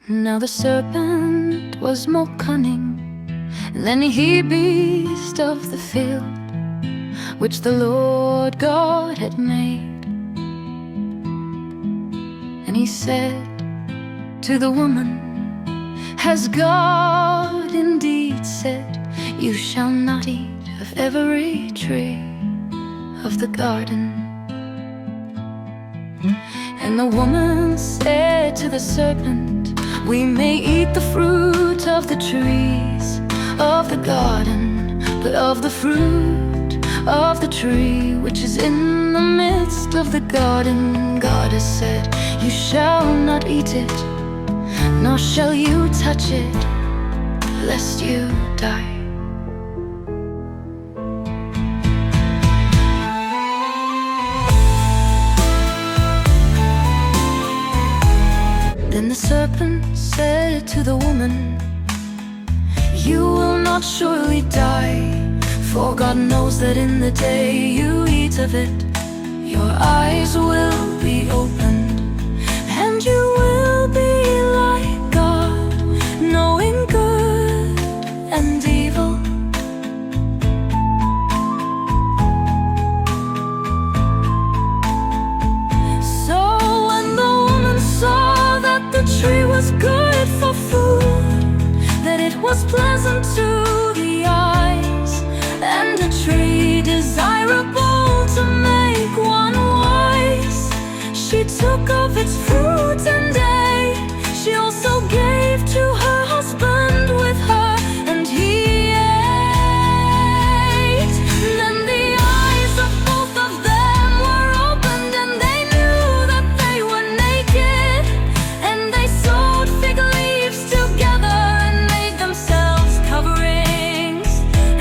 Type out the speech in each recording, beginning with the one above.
Now the serpent was more cunning than any beast of the field which the Lord God had made. And he said to the woman, has God indeed said, you shall not eat of every tree of the garden? And the woman said to the serpent, we may eat the fruit of the trees of the garden, but of the fruit of the tree which is in the midst of the garden, God has said, you shall not eat it, nor shall you touch it, lest you die. Then the serpent said to the woman, you will not surely die, for God knows that in the day you eat of it, your eyes will be opened, and you will be like God, knowing good and evil. So when the woman saw that the tree was good for food, that it was pleasant to the eyes, and a tree desirable to make one wise, she took of its fruit and ate. She also gave to her husband with her, and he ate. Then the eyes of both of them were opened, and they knew that they were naked, and they sewed fig leaves together and made themselves coverings.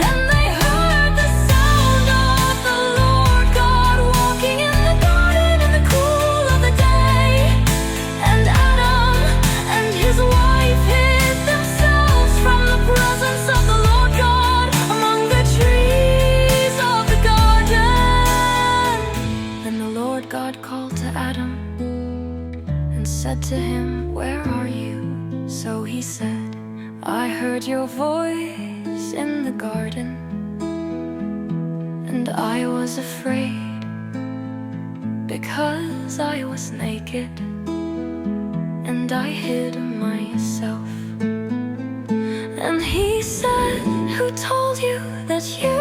And they heard the sound of the Lord God walking in the garden in the cool of the day. And Adam and his wife hid themselves from the presence of the Lord God among the trees of the garden. Then the Lord God called to Adam and said to him, where are you? So he said, I heard your voice in the garden, and I was afraid, because I was naked, and I hid myself. And he said, who told you that you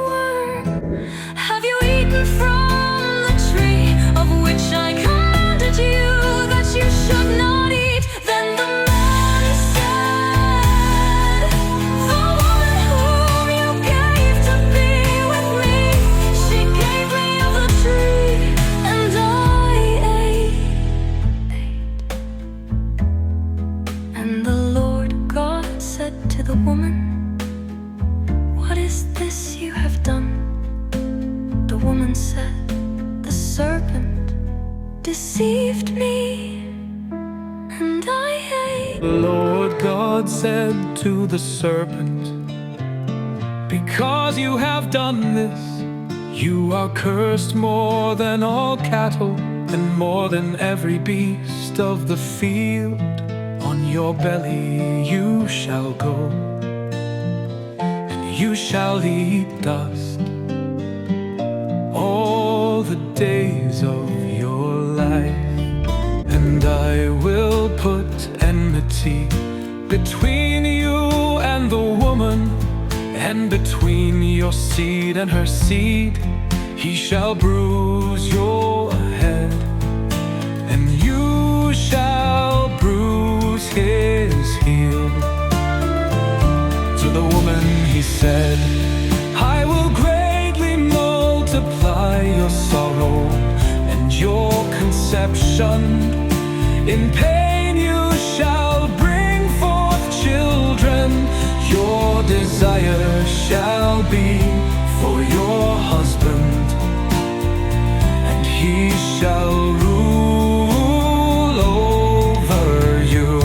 were? Have you eaten from the tree of which I commanded you that you should not eat? Then the man said, the woman whom you gave to be with me, she gave me of the tree, and I ate. And the Lord God said to the woman, what is this you have done? The woman said, the serpent deceived me, and I ate. The Lord God said to the serpent, because you have done this, you are cursed more than all cattle, and more than every beast of the field. On your belly you shall go, and you shall eat dust all the days of your life. And I will put enmity between you and the woman, and between your seed and her seed. He shall bruise your head, and you shall bruise his heel. To the woman he said, I will greatly multiply your sorrow and your conception. In pain you shall bring forth children. Your desire shall be for your husband, and he shall rule over you.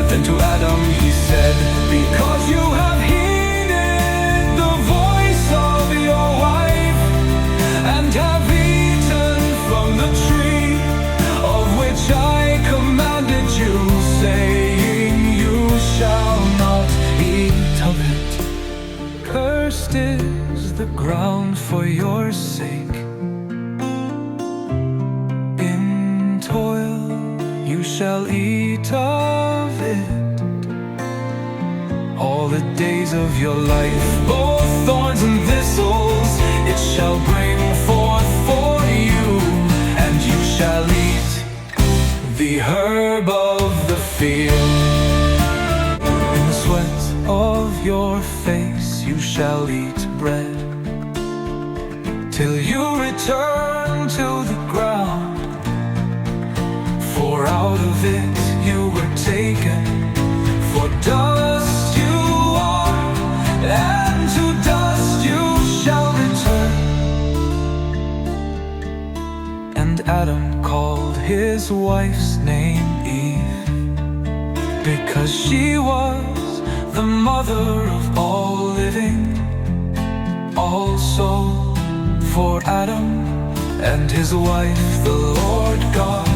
Then to Adam he said, because you have heeded the voice of your wife, and have eaten from the tree of which I the ground for your sake. In toil you shall eat of it all the days of your life. Both thorns and thistles it shall bring forth for you, and you shall eat the herb of the field. In the sweat of your face you shall eat bread, till you return to the ground. For out of it you were taken, for dust you are, and to dust you shall return. And Adam called his wife's name Eve, because she was the mother of all living. Also for Adam and his wife the Lord God